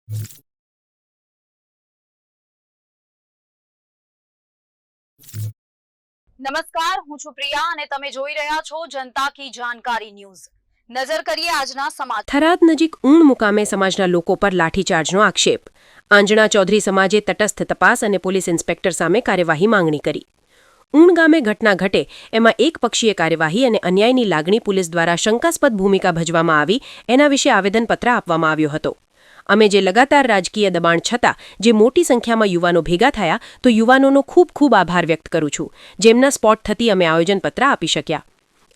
નમસ્કાર, હું છું પ્રિયા અને તમે જોઈ રહ્યા છો જનતા કી જાણકારી ન્યૂઝ। નજર કરીએ આજના સમાચાર। થરાદ નજીક ઊણ મુકામે સમાજના લોકો પર લાઠીચાર્જનો આક્ષેપ। આંજણા ચૌધરી સમાજે તટસ્થ તપાસ અને પોલીસ ઇન્સ્પેક્ટર સામે કાર્યવાહી માંગણી કરી। ઊણ ગામે ઘટના ઘટે એમાં એકપક્ષીય કાર્યવાહી અને અન્યાયની લાગણી પોલીસ દ્વારા શંકાસ્પદ ભૂમિકા ભજવામાં આવી એના વિશે આવેદનપત્ર આપવામાં આવ્યો હતો। અમે જે લગાતાર રાજકીય દબાણ છતાં જે મોટી સંખ્યામાં યુવાનો ભેગા થયા તો યુવાનોનો ખૂબ ખૂબ આભાર વ્યક્ત કરું છું, જેમના સ્પોટ થતી અમે આયોજનપત્ર આપી શક્યા।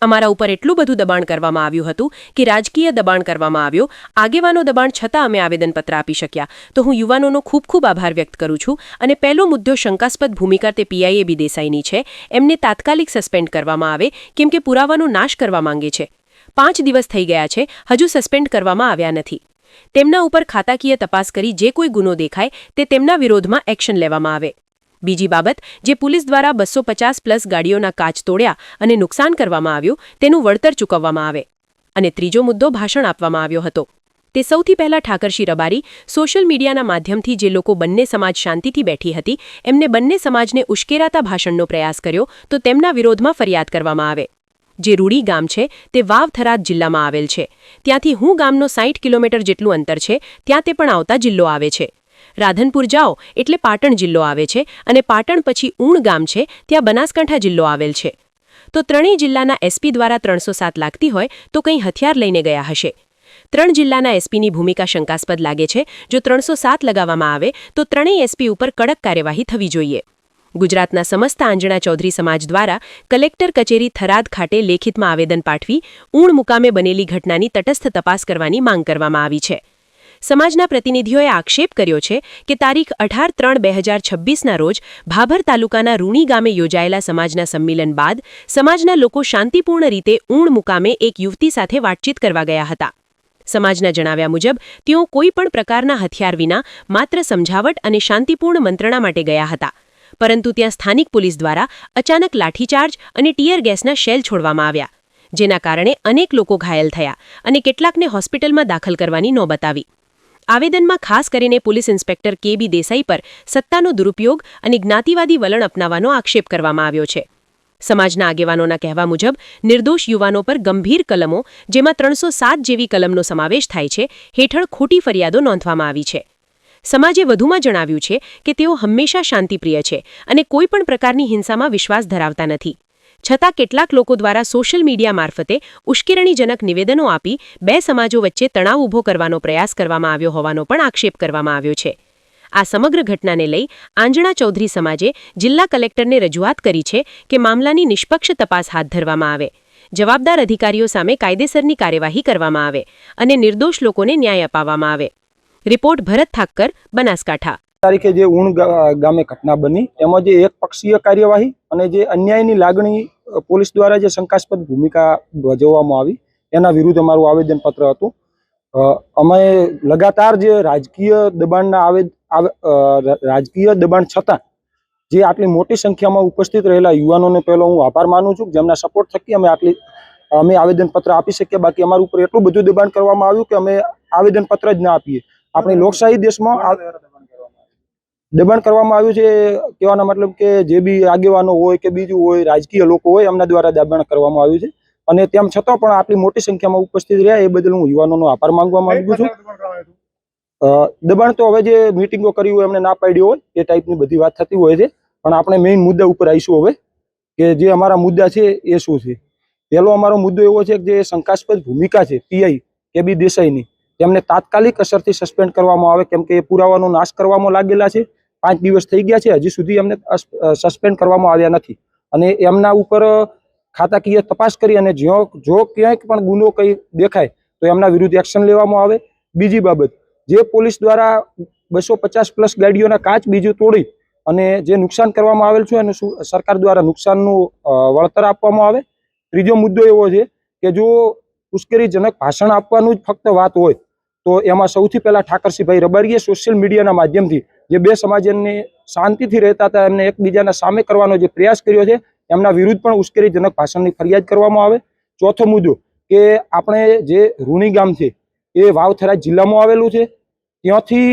અમારા ઉપર એટલું બધું દબાણ કરવામાં આવ્યું હતું કે રાજકીય દબાણ કરવામાં આવ્યો, આગેવાનો દબાણ છતાં અમે આવેદનપત્ર આપી શક્યા। તો હું યુવાનોનો ખૂબ ખૂબ આભાર વ્યક્ત કરું છું। અને પહેલો મુદ્દો શંકાસ્પદ ભૂમિકા તે પીઆઈએ દેસાઈની છે। એમને તાત્કાલિક સસ્પેન્ડ કરવામાં આવે કેમ કે પુરાવાનો નાશ કરવા માંગે છે। 5 દિવસ થઈ ગયા છે, હજુ સસ્પેન્ડ કરવામાં આવ્યા નથી। તેમના ઉપર ખાતાકીય તપાસ કરી જે કોઈ ગુનો દેખાય તે તેમના વિરોધમાં એક્શન લેવામાં આવે। બીજી બાબત, જે પોલીસ દ્વારા 250+ ગાડીઓના કાચ તોડ્યા અને નુકસાન કરવામાં આવ્યું તેનું વળતર ચૂકવવામાં આવે। અને ત્રીજો મુદ્દો ભાષણ આપવામાં આવ્યો હતો તે સૌથી પહેલા ઠાકરશી રબારી સોશિયલ મીડિયાના માધ્યમથી જે લોકો બંને સમાજ શાંતિથી બેઠી હતી એમને બંને સમાજને ઉશ્કેરાતા ભાષણનો પ્રયાસ કર્યો તો તેમના વિરોધમાં ફરિયાદ કરવામાં આવે। જે રૂડી ગામ છે તે વાવ થરાદ જિલ્લામાં આવેલ છે। ત્યાંથી હું ગામનો 60 કિલોમીટર જેટલું અંતર છે, ત્યાં તે પણ આવતા જિલ્લો આવે છે। રાધનપુર જાઓ એટલે પાટણ જિલ્લો આવે છે અને પાટણ પછી ઊણ ગામ છે, ત્યાં બનાસકાંઠા જિલ્લો આવેલ છે। તો ત્રણેય જિલ્લાના એસપી દ્વારા 307 લાગતી હોય તો કંઈ હથિયાર લઈને ગયા હશે। 3 જિલ્લાના એસપીની ભૂમિકા શંકાસ્પદ લાગે છે। જો 307 લગાવવામાં આવે તો ત્રણેય એસપી ઉપર કડક કાર્યવાહી થવી જોઈએ। ગુજરાતના સમસ્ત આંજણા ચૌધરી સમાજ દ્વારા કલેક્ટર કચેરી થરાદ ખાતે લેખિતમાં આવેદન પાઠવી ઊણ મુકામે બનેલી ઘટનાની તટસ્થ તપાસ કરવાની માંગ કરવામાં આવી છે। સમાજના પ્રતિનિધિઓએ આક્ષેપ કર્યો છે કે તારીખ 18/3/2026ના રોજ ભાભર તાલુકાના રૂણી ગામે યોજાયેલા સમાજના સંમેલન બાદ સમાજના લોકો શાંતિપૂર્ણ રીતે ઊણ મુકામે એક યુવતી સાથે વાતચીત કરવા ગયા હતા। સમાજના જણાવ્યા મુજબ તેઓ કોઈ પણ પ્રકારના હથિયાર વિના માત્ર સમજાવટ અને શાંતિપૂર્ણ મંત્રણા માટે ગયા હતા, પરંતુ ત્યાં સ્થાનિક પોલીસ દ્વારા અચાનક લાઠીચાર્જ અને ટીયર ગેસના શેલ છોડવામાં આવ્યા, જેના કારણે અનેક લોકો ઘાયલ થયા અને કેટલાકને હોસ્પિટલમાં દાખલ કરવાની નોબત આવી। આવેદનમાં ખાસ કરીને પોલીસ ઇન્સ્પેક્ટર કે.બી. દેસાઈ પર સત્તાનો દુરુપયોગ અને જ્ઞાતિવાદી વલણ અપનાવવાનો આક્ષેપ કરવામાં આવ્યો છે। સમાજના આગેવાનોના કહેવા મુજબ નિર્દોષ યુવાનો પર ગંભીર કલમો, જેમાં 307 જેવી કલમનો સમાવેશ થાય છે, હેઠળ ખોટી ફરિયાદો નોંધવામાં આવી છે। સમાજે વધુમાં જણાવ્યું છે કે તેઓ હંમેશા શાંતિપ્રિય છે અને કોઈ પણ પ્રકારની હિંસામાં વિશ્વાસ ધરાવતા નથી। છતાં કેટલાક લોકો દ્વારા સોશિયલ મીડિયા મારફતે ઉશ્કેરણીજનક નિવેદનો આપી બે સમાજો વચ્ચે તણાવ ઊભો કરવાનો પ્રયાસ કરવામાં આવ્યો હોવાનો પણ આક્ષેપ કરવામાં આવ્યો છે। આ સમગ્ર ઘટનાને લઈ આંજણા ચૌધરી સમાજે જિલ્લા કલેક્ટરને રજૂઆત કરી છે કે મામલાની નિષ્પક્ષ તપાસ હાથ ધરવામાં આવે, જવાબદાર અધિકારીઓ સામે કાયદેસરની કાર્યવાહી કરવામાં આવે અને નિર્દોષ લોકોને ન્યાય અપાવવામાં આવે। રિપોર્ટ ભરત ઠાક્કર, બનાસકાંઠા। તારીખે જે ઊણ ગામે ઘટના બની એમાં જે એકપક્ષીય કાર્યવાહી અને જે અન્યાયની લાગણી પોલીસ દ્વારા જે શંકાસ્પદ ભૂમિકા ભજવવામાં આવી એના વિરુદ્ધ અમારું આવેદનપત્ર હતું। અમે લગાતાર જે રાજકીય દબાણ છતાં જે આટલી મોટી સંખ્યામાં ઉપસ્થિત રહેલા યુવાનોને પહેલો હું આભાર માનું છું, જેમના સપોર્ટ થકી અમે આવેદનપત્ર આપી શકીએ। બાકી અમારા ઉપર એટલું બધું દબાણ કરવામાં આવ્યું કે અમે આવેદનપત્ર જ ના આપીએ। આપણી લોકશાહી દેશમાં દબાણ કરવામાં આવ્યું છે, કહેવાનો મતલબ કે જે બી આગેવાનો હોય કે બીજું હોય રાજકીય લોકો હોય એમના દ્વારા દબાણ કરવામાં આવ્યું છે અને તેમ છતાં પણ આટલી મોટી સંખ્યામાં ઉપસ્થિત રહ્યા એ બદલ હું યુવાનોનો આભાર માનવા માંગુ છું। દબાણ તો હવે જે મિટિંગો કરી હોય એમને ના પાડ્યો હોય એ ટાઈપની બધી વાત થતી હોય છે, પણ આપણે મેઇન મુદ્દા ઉપર આવીશું હવે કે જે અમારા મુદ્દા છે એ શું છે। પહેલો અમારો મુદ્દો એવો છે કે જે શંકાસ્પદ ભૂમિકા છે પીઆઈ કે.બી. દેસાઈની, તેમને તાત્કાલિક અસરથી સસ્પેન્ડ કરવામાં આવે કેમ કે એ પુરાવાનો નાશ કરવામાં લાગેલા છે। 5 દિવસ થઈ ગયા છે, હજી સુધી એમને સસ્પેન્ડ કરવામાં આવ્યા નથી અને એમના ઉપર ખાતાકીય તપાસ કરી અને જો ક્યાંક પણ ગુનો કંઈ દેખાય તો એમના વિરુદ્ધ એક્શન લેવામાં આવે। બીજી બાબત, જે પોલીસ દ્વારા 250+ ગાડીઓના કાચ બીજું તોડી અને જે નુકસાન કરવામાં આવેલ છે અને સરકાર દ્વારા નુકસાનનું વળતર આપવામાં આવે। ત્રીજો મુદ્દો એવો છે કે જો ઉશ્કેરણીજનક ભાષણ આપવાનું જ ફક્ત વાત હોય તો એમાં સૌથી પહેલા ઠાકરસિંહભાઈ રબારીએ સોશિયલ મીડિયાના માધ્યમથી જે બે સમાજને શાંતિથી રહેતા હતા એમને એકબીજાના સામે કરવાનો જે પ્રયાસ કર્યો છે એમના વિરુદ્ધ પણ ઉશ્કેરણીજનક ભાષણની ફરિયાદ કરવામાં આવે। ચોથો મુદ્દો કે આપણે જે રૂણી ગામ છે એ વાવ થરાદ જિલ્લામાં આવેલું છે, ત્યાંથી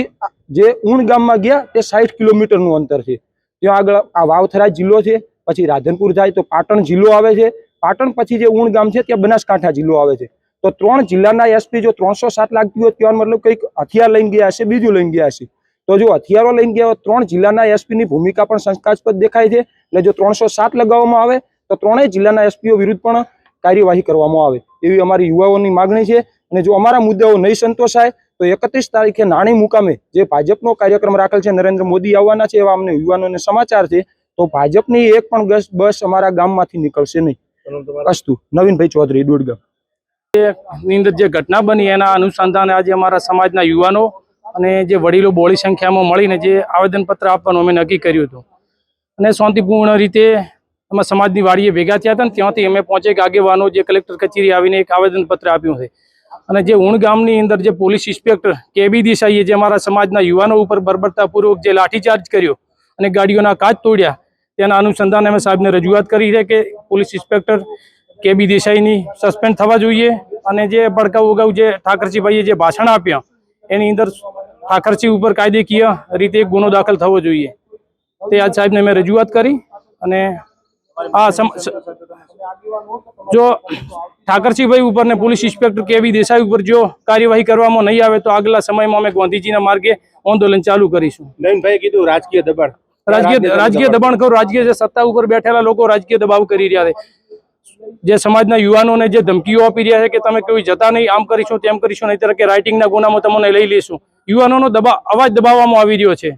જે ઊણ ગામમાં ગયા તે 60 કિલોમીટરનું અંતર છે. ત્યાં આગળ આ વાવથરા જિલ્લો છે, પછી રાધનપુર જાય તો પાટણ જિલ્લો આવે છે, પાટણ પછી જે ઊણ ગામ છે ત્યાં બનાસકાંઠા જિલ્લો આવે છે. તો 3 જિલ્લાના એસપી જો 307 લાગતી હોય ત્યાં મતલબ કંઈક હથિયાર લઈને ગયા હશે, બીજું લઈને ગયા હશે. તો જો હથિયારો લઈને ગયા હોય 3 જિલ્લાના એસપીની ભૂમિકા પણ શંકાસ્પદ દેખાય છે. એટલે જો 307 લગાવવામાં આવે તો 3 જિલ્લાના એસપીઓ વિરુદ્ધ પણ કાર્યવાહી કરવામાં આવે એવી અમારી યુવાઓની માગણી છે. અને જો અમારા મુદ્દાઓ નહીં સંતોષાય તો 31 તારીખે નાણી મુકામે જે ભાજપનો કાર્યક્રમ રાખેલ છે, નરેન્દ્ર મોદી આવવાના છે એવા અમને યુવાનોને સમાચાર છે. તો ભાજપની એક પણ બસ અમારા ગામમાંથી નીકળશે નહીં. અસ્તુ. નવીનભાઈ ચૌધરી, દોડગામ. ની અંદર જે ઘટના બની એના અનુસંધાને આજે અમારા સમાજના યુવાનો અને જે વડીલો બહોળી સંખ્યામાં મળીને જે આવેદનપત્ર આપવાનું અમે નક્કી કર્યું હતું. અને શાંતિપૂર્ણ રીતે અમે સમાજની વાડીએ ભેગા થયા હતા ને ત્યાંથી અમે 5 આગેવાનો જે કલેક્ટર કચેરી આવીને એક આવેદનપત્ર આપ્યું છે. અને જે ઊણ ગામની અંદર જે પોલીસ ઇન્સ્પેક્ટર કેબી દેસાઈએ જે અમારા સમાજના યુવાનો ઉપર બર્બરતાપૂર્વક જે લાઠીચાર્જ કર્યો અને ગાડીઓના કાચ તોડ્યા, તેના અનુસંધાને અમે સાહેબને રજૂઆત કરી છે કે પોલીસ ઇન્સ્પેક્ટર કેબી દેસાઈની સસ્પેન્ડ થવા જોઈએ. અને જે ભડકાઉ અગાઉ જે ઠાકરજીભાઈએ જે ભાષણ આપ્યા એની અંદર ઠાકરજી ઉપર કાયદેકીય રીતે ગુનો દાખલ થવો જોઈએ. તે આજ સાહેબને મેં રજૂઆત કરી. અને આ જો ઠાકરજીભાઈ ઉપર ને પોલીસ ઇન્સ્પેક્ટર કેબી દેસાઈ ઉપર જો કાર્યવાહી કરવામાં નહીં આવે તો આગલા સમયમાં અમે ગાંધીજીના માર્ગે આંદોલન ચાલુ કરીશું. નવીનભાઈએ કીધું રાજકીય દબાણ, રાજકીય દબાણ કરું, રાજકીય જે સત્તા ઉપર બેઠેલા લોકો રાજકીય દબાવ કરી રહ્યા છે. જે સમાજના યુવાનોને જે ધમકીઓ આપી રહ્યા છે કે તમે કોઈ જતા નહીં, આમ કરીશું તેમ કરીશું, નહીંતર કે રાઇટિંગના ગુનામાં તમને લઈ લઈશું. યુવાનોનો અવાજ દબાવવામાં આવી રહ્યો છે.